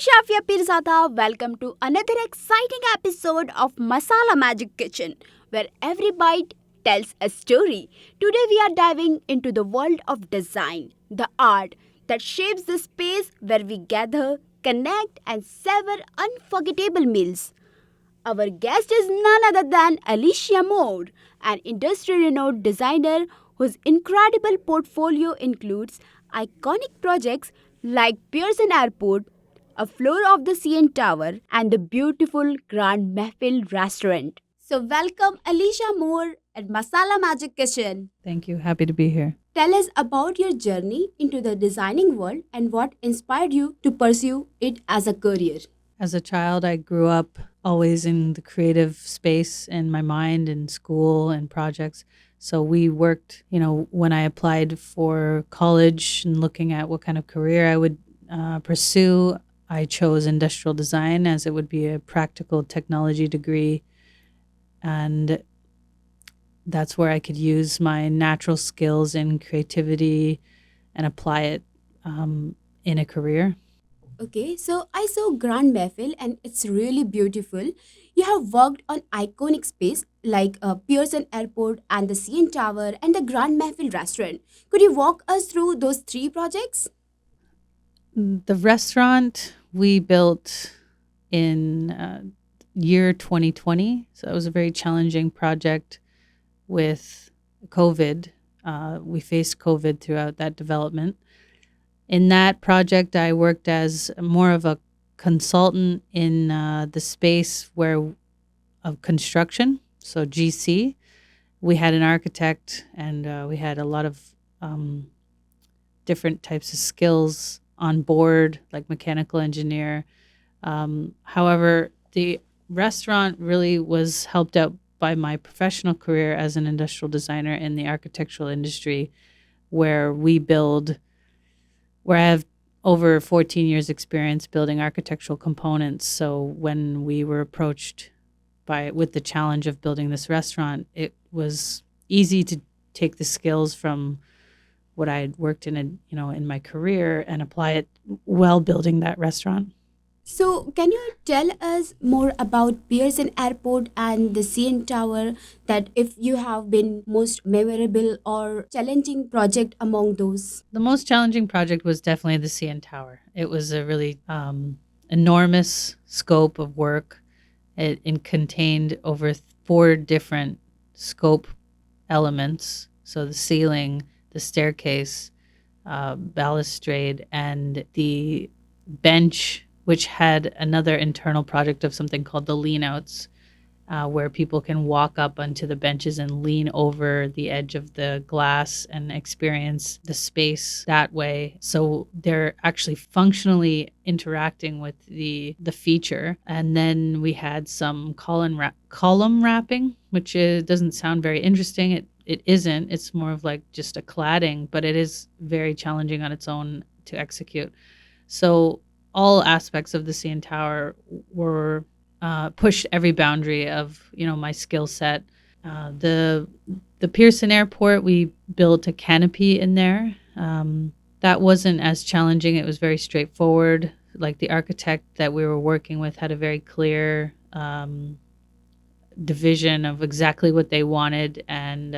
Shafia Pirzada. Welcome to another exciting episode of Masala Magic Kitchen, where every bite tells a story. Today, we are diving into the world of design, the art that shapes the space where we gather, connect, and savor unforgettable meals. Our guest is none other than Alicia Moore, an industry renowned designer whose incredible portfolio includes iconic projects like Pearson Airport, a floor of the CN Tower, and the beautiful Grand Mehfil restaurant. So, welcome Alicia Moore at Masala Magic Kitchen. Thank you. Happy to be here. Tell us about your journey into the designing world and what inspired you to pursue it as a career. As a child, I grew up always in the creative space in my mind and school and projects. So we worked, when I applied for college and looking at what kind of career I would pursue, I chose industrial design as it would be a practical technology degree. And that's where I could use my natural skills in creativity and apply it in a career. Okay, so I saw Grand Mehfil and it's really beautiful. You have worked on iconic space like Pearson Airport and the CN Tower and the Grand Mehfil restaurant. Could you walk us through those three projects? The restaurant we built in year 2020. So it was a very challenging project with COVID. We faced COVID throughout that development. In that project, I worked as more of a consultant in the space of construction, so GC. We had an architect and we had a lot of different types of skills on board, like mechanical engineer. However, the restaurant really was helped out by my professional career as an industrial designer in the architectural industry, where I have over 14 years experience building architectural components. So when we were approached with the challenge of building this restaurant, it was easy to take the skills from what I had worked in my career and apply it while building that restaurant. So, can you tell us more about Pearson Airport and the CN Tower? That if you have been most memorable or challenging project among those? The most challenging project was definitely the CN Tower. It was a really enormous scope of work. It contained over four different scope elements. So the ceiling, the staircase, balustrade, and the bench, which had another internal project of something called the lean outs, where people can walk up onto the benches and lean over the edge of the glass and experience the space that way. So they're actually functionally interacting with the feature. And then we had some column wrapping, which doesn't sound very interesting. It isn't. It's more of like just a cladding, but it is very challenging on its own to execute. So all aspects of the CN Tower were pushed every boundary of my skill set. The Pearson Airport, we built a canopy in there. That wasn't as challenging. It was very straightforward. Like the architect that we were working with had a very clear division of exactly what they wanted, and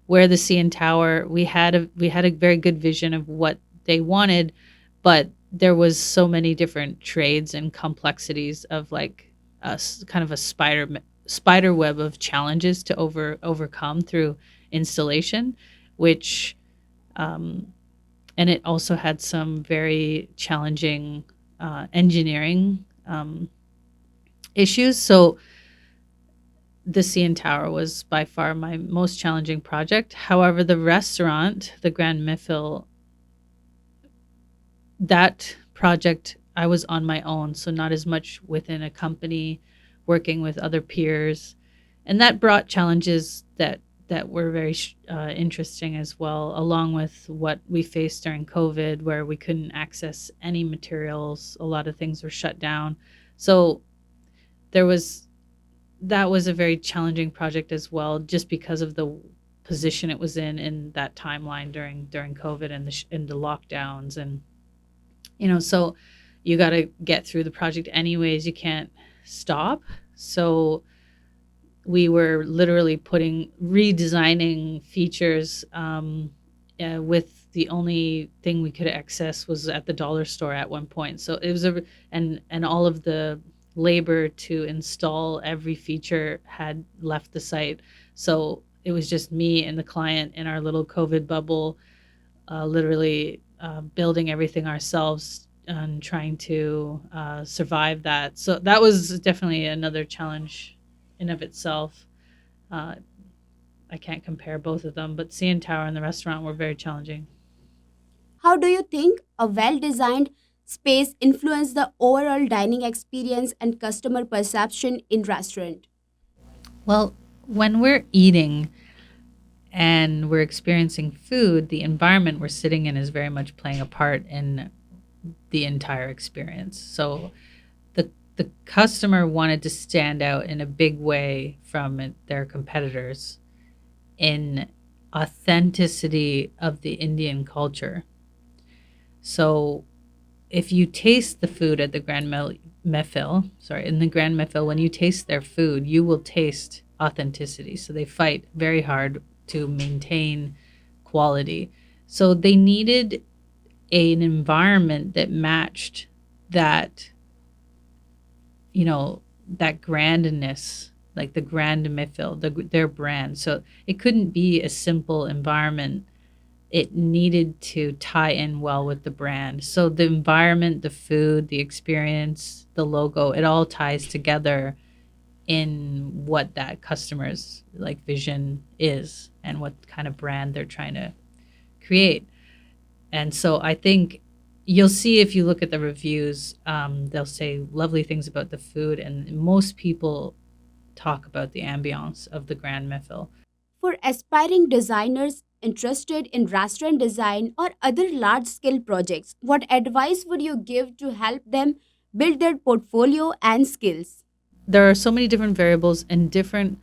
where the CN Tower, we had a very good vision of what they wanted, but there was so many different trades and complexities of like kind of a spider web of challenges to overcome through installation, which and it also had some very challenging engineering issues. So the CN Tower was by far my most challenging project. However, the restaurant, the Grand Mehfil, that project I was on my own, so not as much within a company, working with other peers, and that brought challenges that were very interesting as well, along with what we faced during COVID, where we couldn't access any materials. A lot of things were shut down, so that was a very challenging project as well, just because of the position it was in that timeline during COVID and the lockdowns. And So you got to get through the project anyways. You can't stop. So we were literally redesigning features, with the only thing we could access was at the dollar store at one point. So it was and all of the labor to install every feature had left the site. So it was just me and the client in our little COVID bubble, literally building everything ourselves and trying to survive that. So that was definitely another challenge in of itself. Uh, I can't compare both of them, but CN Tower and the restaurant were very challenging. How do you think a well designed space influences the overall dining experience and customer perception in restaurant? Well, when we're eating and we're experiencing food, the environment we're sitting in is very much playing a part in the entire experience. So the customer wanted to stand out in a big way from their competitors in authenticity of the Indian culture. So if you taste the food at the Mefil, sorry, in the Grand Mefil, when you taste their food, you will taste authenticity. So they fight very hard to maintain quality. So they needed an environment that matched that, that grandness, like the Grand Mefil, their brand. So it couldn't be a simple environment. It needed to tie in well with the brand. So the environment, the food, the experience, the logo, it all ties together in what that customer's like vision is and what kind of brand they're trying to create. And so I think you'll see if you look at the reviews, they'll say lovely things about the food, and most people talk about the ambiance of the Grand Mefil. For aspiring designers interested in restaurant design or other large scale projects, what advice would you give to help them build their portfolio and skills? There are so many different variables and different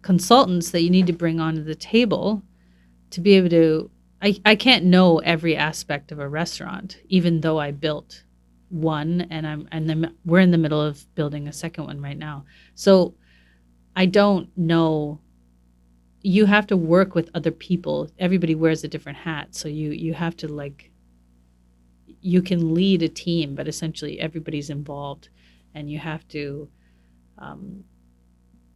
consultants that you need to bring onto the table to be able to. I can't know every aspect of a restaurant, even though I built one, and then we're in the middle of building a second one right now. So I don't know. You have to work with other people. Everybody wears a different hat, so you have to, like, you can lead a team, but essentially everybody's involved, and you have to um,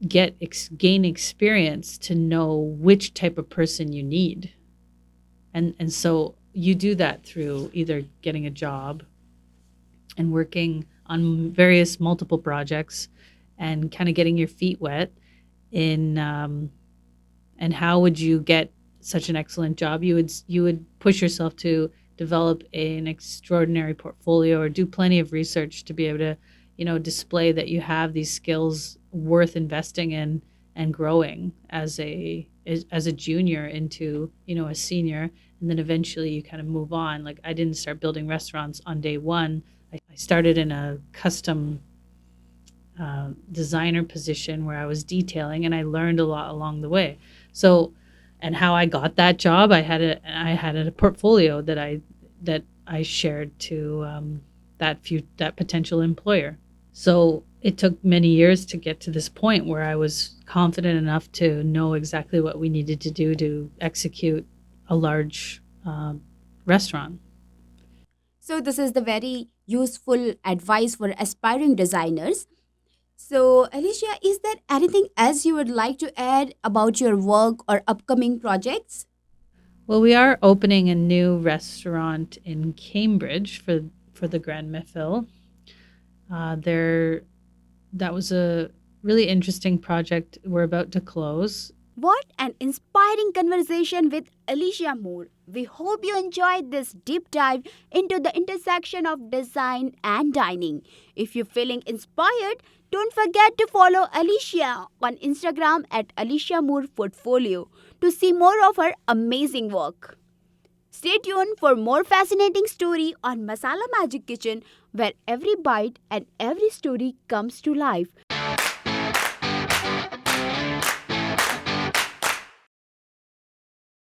gain experience to know which type of person you need. And so you do that through either getting a job and working on various multiple projects and kind of getting your feet wet in, and how would you get such an excellent job? You would push yourself to develop an extraordinary portfolio or do plenty of research to be able to, display that you have these skills worth investing in and growing as a junior into, a senior. And then eventually you kind of move on. Like, I didn't start building restaurants on day one. I started in a custom designer position where I was detailing, and I learned a lot along the way. So, and how I got that job, I had a portfolio that I shared to, that potential employer. So it took many years to get to this point where I was confident enough to know exactly what we needed to do to execute a large restaurant. So, this is the very useful advice for aspiring designers. So, Alicia, is there anything else you would like to add about your work or upcoming projects? Well, we are opening a new restaurant in Cambridge for the Grand Mefil. There, that was a really interesting project. We're about to close. What an inspiring conversation with Alicia Moore. We hope you enjoyed this deep dive into the intersection of design and dining. If you're feeling inspired, don't forget to follow Alicia on Instagram at Alicia Moore Portfolio to see more of her amazing work. Stay tuned for more fascinating story on Masala Magic Kitchen, where every bite and every story comes to life.